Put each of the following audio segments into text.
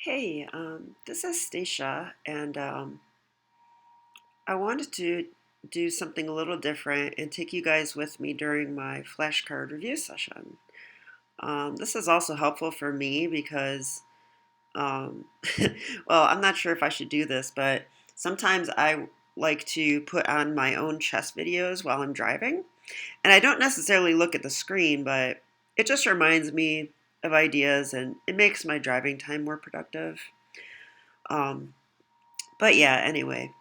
Hey, this is Stacia, and I wanted to do something a little different and take you guys with me during my flashcard review session. This is also helpful for me because, um, well, I'm not sure if I should do this, but sometimes I like to put on my own chess videos while I'm driving, and I don't necessarily look at the screen, but it just reminds me of ideas and it makes my driving time more productive. Um, but yeah, anyway.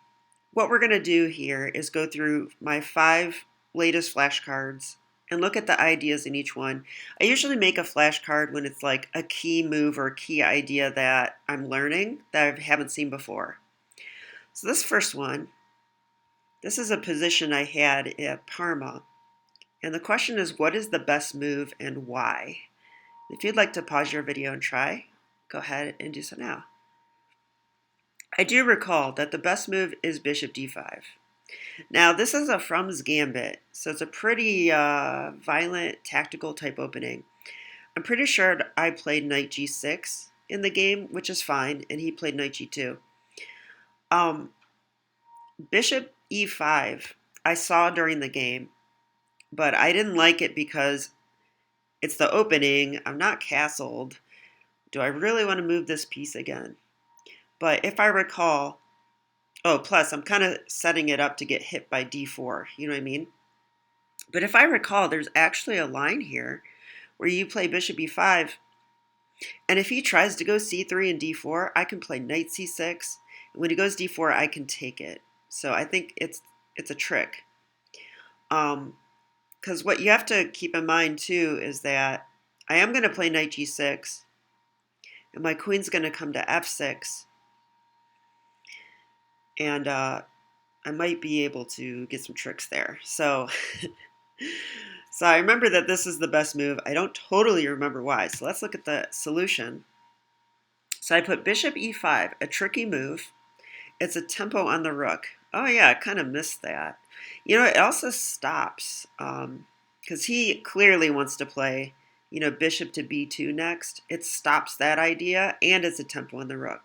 What we're going to do here is go through my 5 latest flashcards and look at the ideas in each one. I usually make a flashcard when it's like a key move or a key idea that I'm learning that I haven't seen before. So this first one, this is a position I had at Parma. And the question is, what is the best move and why? If you'd like to pause your video and try, go ahead and do so now. I do recall that the best move is bishop d5. Now, this is a Frum's Gambit, so it's a pretty violent, tactical type opening. I'm pretty sure I played knight g6 in the game, which is fine, and he played knight g2. Um, Bishop e5, I saw during the game, but I didn't like it because it's the opening. I'm not castled. Do I really want to move this piece again? But if I recall, oh, plus I'm kind of setting it up to get hit by d4, you know what I mean? But if I recall, there's actually a line here where you play bishop e5, and if he tries to go c3 and d4, I can play knight c6. And when he goes d4, I can take it. So I think it's a trick. Because what you have to keep in mind too is that I am going to play knight g6, and my queen's going to come to f6, and I might be able to get some tricks there. So So I remember that this is the best move. I don't totally remember why. So let's look at the solution. So I put bishop e5, a tricky move. It's a tempo on the rook. Oh yeah, I kind of missed that. You know, it also stops because he clearly wants to play, bishop to b2 next. It stops that idea, and it's a tempo on the rook.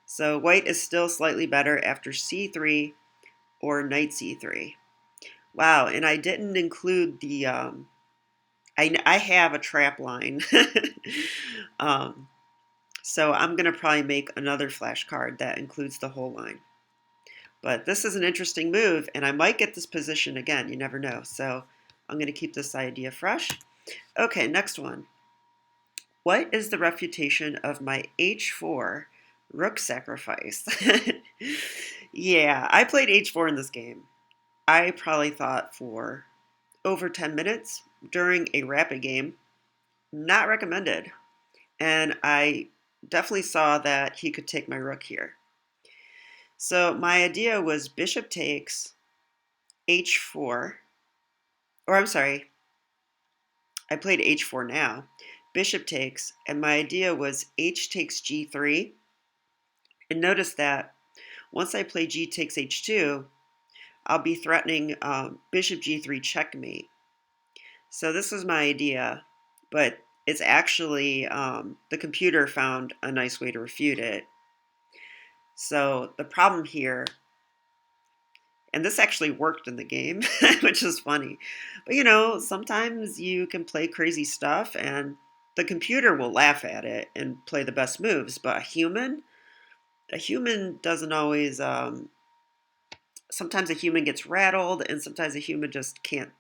So white is still slightly better after c3 or knight c3. Wow, and I didn't include the I have a trap line. um, so I'm going to probably make another flashcard that includes the whole line. But this is an interesting move, and I might get this position again. You never know. So I'm going to keep this idea fresh. Okay, next one. What is the refutation of my h4 rook sacrifice? Yeah, I played h4 in this game. I probably thought for over 10 minutes during a rapid game. Not recommended. And I definitely saw that he could take my rook here. So my idea was bishop takes h4, or I'm sorry, I played h4 now. Bishop takes, and my idea was h takes g3. And notice that once I play g takes h2, I'll be threatening bishop g3 checkmate. So this is my idea, but it's actually the computer found a nice way to refute it. So the problem here, and this actually worked in the game, which is funny. But sometimes you can play crazy stuff and the computer will laugh at it and play the best moves, but a human doesn't always sometimes a human gets rattled and sometimes a human just can't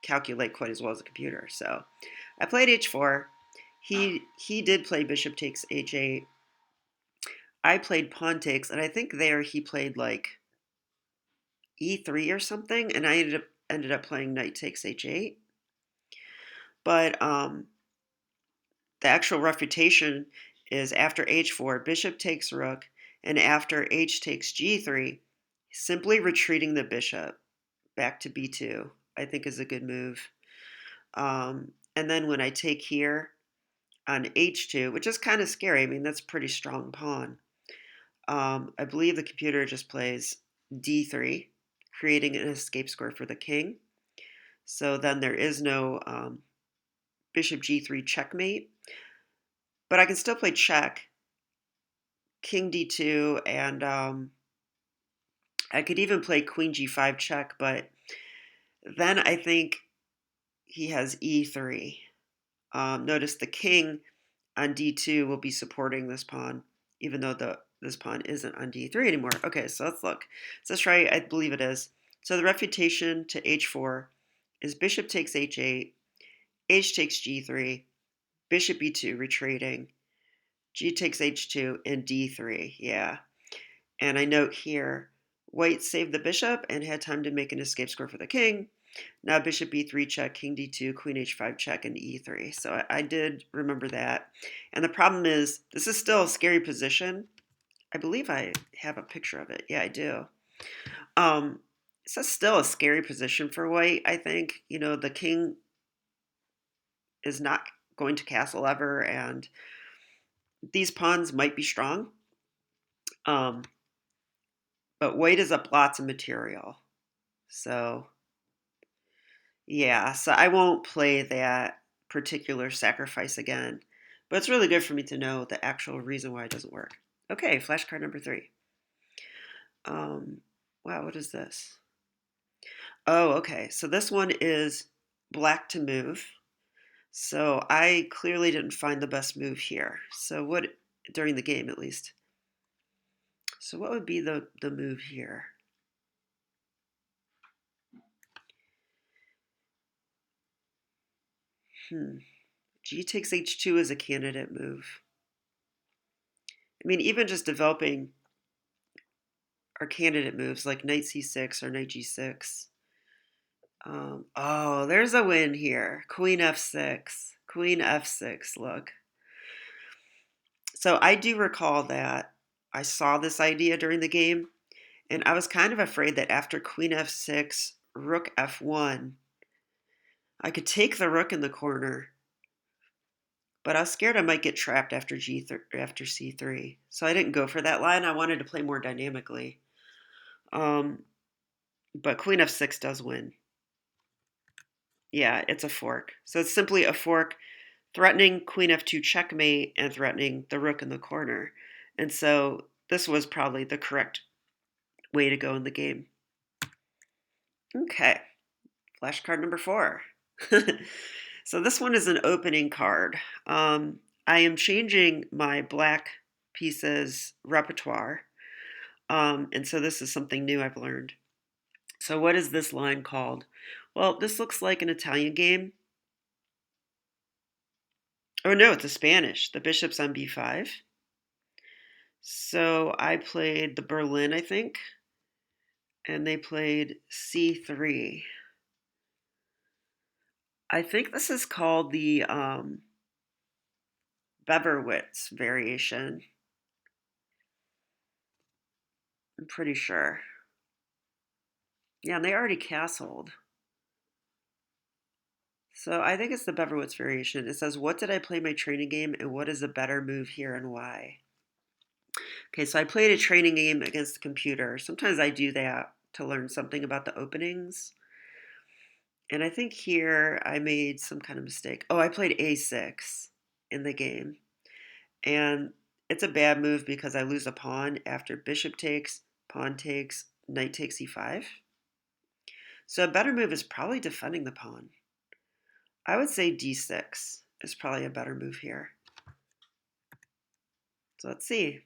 calculate quite as well as a computer. So I played h4. He did play bishop takes h8. I played pawn takes, and I think there he played like e3 or something, and I ended up playing knight takes h8. But the actual refutation is after h4, bishop takes rook, and after h takes g3, simply retreating the bishop back to b2, I think is a good move. And then when I take here on h2, which is kind of scary, I mean, that's a pretty strong pawn. I believe the computer just plays d3, creating an escape square for the king. So then there is no bishop g3 checkmate, but I can still play check, king d2, and I could even play queen g5 check, but then I think he has e3. Notice the king on d2 will be supporting this pawn, even though this pawn isn't on d3 anymore. Okay, so let's look. Is this right? I believe it is. So the refutation to h4 is bishop takes h8, h takes g3, bishop e2 retreating, g takes h2, and d3. Yeah. And I note here, white saved the bishop and had time to make an escape score for the king. Now bishop e3 check, king d2, queen h5 check, and e3. So I did remember that. And the problem is, this is still a scary position. I believe I have a picture of it. Yeah, I do. This is still a scary position for white, I think. You know, the king is not going to castle ever, and these pawns might be strong. But white is up lots of material. So yeah, so I won't play that particular sacrifice again. But it's really good for me to know the actual reason why it doesn't work. Okay, flashcard number 3. Wow, what is this? Oh, okay. So this one is black to move. So I clearly didn't find the best move here. So what, during the game at least. So what would be the move here? G takes h2 is a candidate move. I mean, even just developing our candidate moves like knight c6 or knight g6. Oh, there's a win here. Queen f6. Queen f6, look. So I do recall that I saw this idea during the game, and I was kind of afraid that after queen f6, rook f1, I could take the rook in the corner, but I was scared I might get trapped after after c3. So I didn't go for that line. I wanted to play more dynamically. But queen f6 does win. Yeah, it's a fork. So it's simply a fork threatening queen f2 checkmate and threatening the rook in the corner. And so this was probably the correct way to go in the game. Okay, flashcard number 4. So this one is an opening card. I am changing my black pieces repertoire. And so this is something new I've learned. So what is this line called? Well, this looks like an Italian game. Oh no, it's a Spanish. The bishop's on b5. So I played the Berlin, I think, and they played c3. I think this is called the Beverwitz variation. I'm pretty sure. Yeah, and they already castled. So I think it's the Beverwitz variation. It says, what did I play my training game and what is a better move here and why? Okay, so I played a training game against the computer. Sometimes I do that to learn something about the openings. And I think here I made some kind of mistake. Oh, I played a6 in the game. And it's a bad move because I lose a pawn after bishop takes, pawn takes, knight takes e5. So a better move is probably defending the pawn. I would say d6 is probably a better move here. So let's see.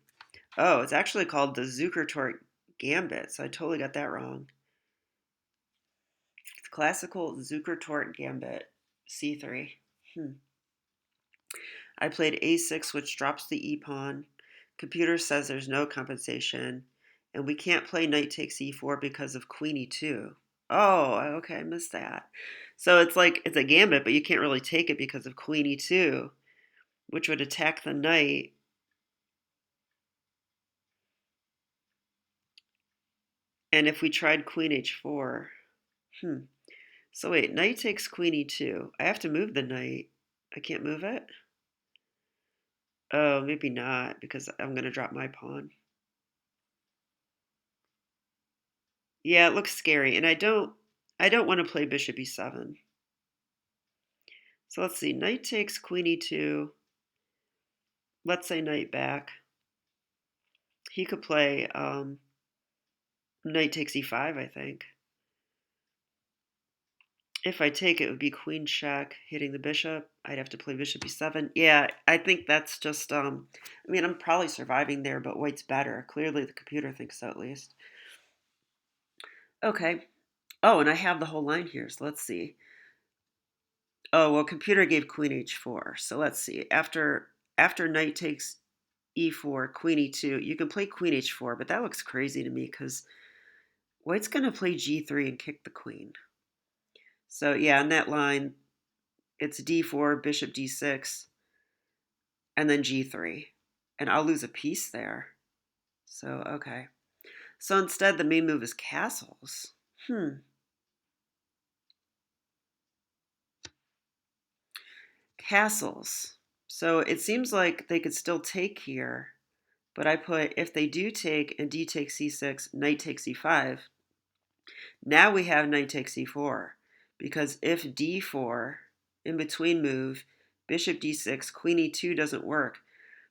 Oh, it's actually called the Zukertort Gambit, so I totally got that wrong. It's classical Zukertort Gambit, c3. I played a6, which drops the e-pawn. Computer says there's no compensation, and we can't play knight takes e4 because of queen e2. Oh, okay, I missed that. So it's like, it's a gambit, but you can't really take it because of queen e2, which would attack the knight. And if we tried queen h4, So wait, knight takes queen e2. I have to move the knight. I can't move it? Oh, maybe not, because I'm going to drop my pawn. Yeah, it looks scary, and I don't want to play bishop e7. So let's see, knight takes queen e2. Let's say knight back. He could play knight takes e5, I think. If I take it, would be queen check, hitting the bishop. I'd have to play bishop e7. Yeah, I think that's just, I mean, I'm probably surviving there, but white's better. Clearly, the computer thinks so, at least. Okay. Oh, and I have the whole line here, so let's see. Oh, well, computer gave queen h4, so let's see. After knight takes e4, queen e2, you can play queen h4, but that looks crazy to me because white's going to play g3 and kick the queen. So, yeah, on that line, it's d4, bishop d6, and then g3. And I'll lose a piece there. So, okay. So instead, the main move is castles. Castles. So it seems like they could still take here, but I put if they do take and d takes c6, knight takes e5. Now we have knight takes e4, because if d4, in between move, bishop d6, queen e2 doesn't work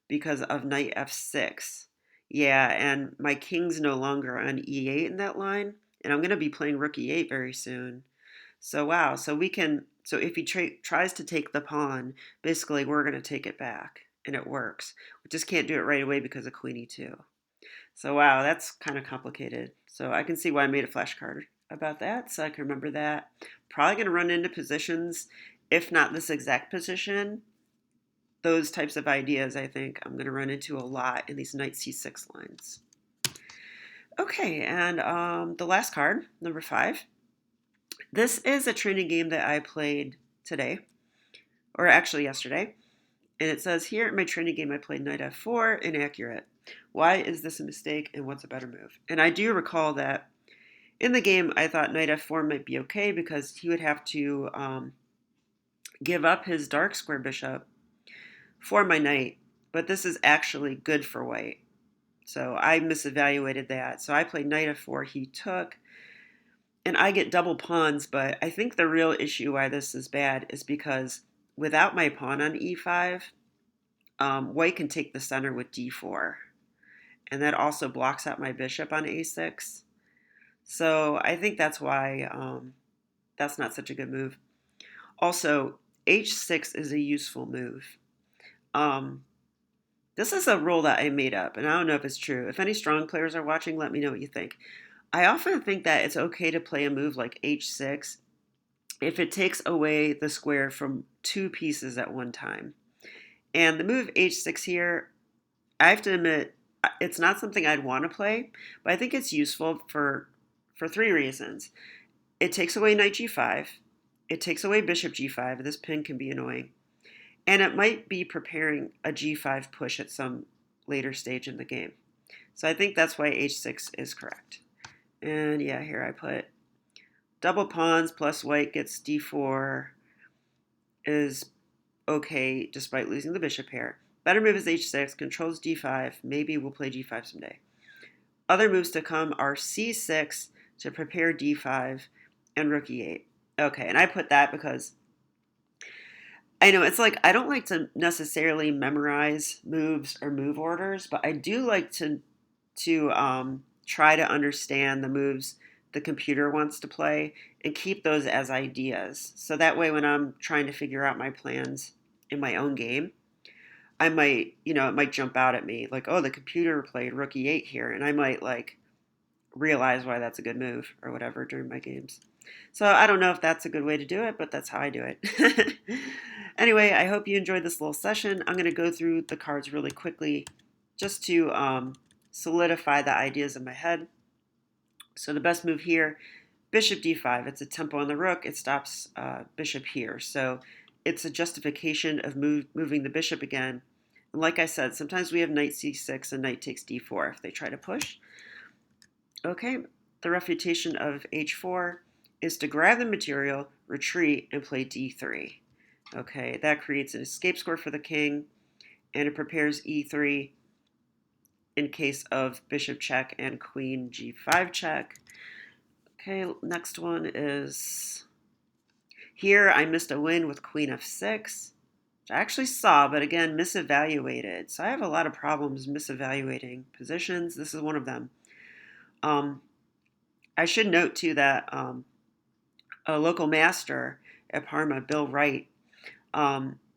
because of knight f6. Yeah, and my king's no longer on e8 in that line, and I'm going to be playing rook e8 very soon. So wow, so we can, so if he tries to take the pawn, basically we're going to take it back, and it works. We just can't do it right away because of queen e2. So wow, that's kind of complicated. So I can see why I made a flashcard about that, so I can remember that. Probably going to run into positions, if not this exact position, those types of ideas I think I'm going to run into a lot in these knight c6 lines. Okay, and the last card, number 5. This is a training game that I played today, or actually yesterday. And it says here in my training game I played knight f4, inaccurate. Why is this a mistake and what's a better move? And I do recall that in the game I thought knight f4 might be okay because he would have to give up his dark square bishop for my knight. But this is actually good for white. So I misevaluated that. So I played knight f4, he took, and I get double pawns, but I think the real issue why this is bad is because without my pawn on e5, white can take the center with d4, and that also blocks out my bishop on a6. So I think that's why that's not such a good move. Also, h6 is a useful move. This is a rule that I made up, and I don't know if it's true. If any strong players are watching, let me know what you think. I often think that it's okay to play a move like h6 if it takes away the square from two pieces at one time. And the move h6 here, I have to admit, it's not something I'd want to play, but I think it's useful for 3 reasons. It takes away knight g5, it takes away bishop g5, this pin can be annoying, and it might be preparing a g5 push at some later stage in the game. So I think that's why h6 is correct. And yeah, here I put double pawns plus white gets d4 is okay despite losing the bishop here. Better move is h6, controls d5, maybe we'll play g5 someday. Other moves to come are c6 to prepare d5 and rook e8. Okay, and I put that because I know it's like I don't like to necessarily memorize moves or move orders, but I do like to try to understand the moves the computer wants to play and keep those as ideas. So that way when I'm trying to figure out my plans in my own game, I might, it might jump out at me like, oh, the computer played rook e8 here, and I might like realize why that's a good move or whatever during my games. So I don't know if that's a good way to do it, but that's how I do it. Anyway, I hope you enjoyed this little session. I'm going to go through the cards really quickly just to solidify the ideas in my head. So the best move here, bishop d5. It's a tempo on the rook. It stops bishop here. So it's a justification of moving the bishop again. And like I said, sometimes we have knight c6 and knight takes d4 if they try to push. Okay, the refutation of h4 is to grab the material, retreat, and play d3. Okay, that creates an escape score for the king, and it prepares e3 in case of bishop check and queen g5 check. Okay, next one is here I missed a win with queen f6, which I actually saw, but again, misevaluated. So I have a lot of problems misevaluating positions. This is one of them. I should note, too, that a local master at Parma, Bill Wright,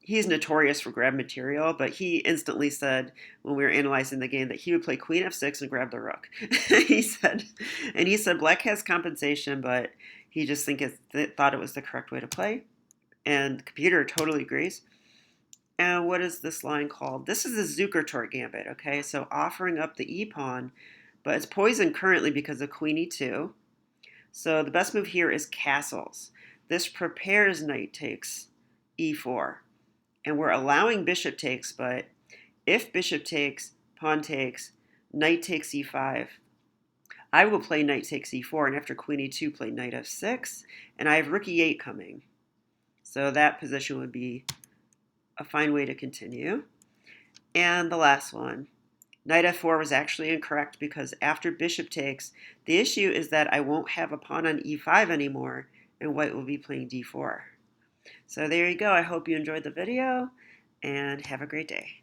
he's notorious for grab material, but he instantly said when we were analyzing the game that he would play queen f6 and grab the rook. he said black has compensation, but he just thought it was the correct way to play. And the computer totally agrees. And what is this line called? This is the Zukertort Gambit, okay? So offering up the e-pawn, but it's poisoned currently because of queen e2. So the best move here is castles. This prepares knight takes e4. And we're allowing bishop takes, but if bishop takes, pawn takes, knight takes e5, I will play knight takes e4, and after queen e2, play knight f6, and I have rook e8 coming. So that position would be a fine way to continue. And the last one, knight f4 was actually incorrect because after bishop takes, the issue is that I won't have a pawn on e5 anymore, and white will be playing d4. So there you go. I hope you enjoyed the video, and have a great day.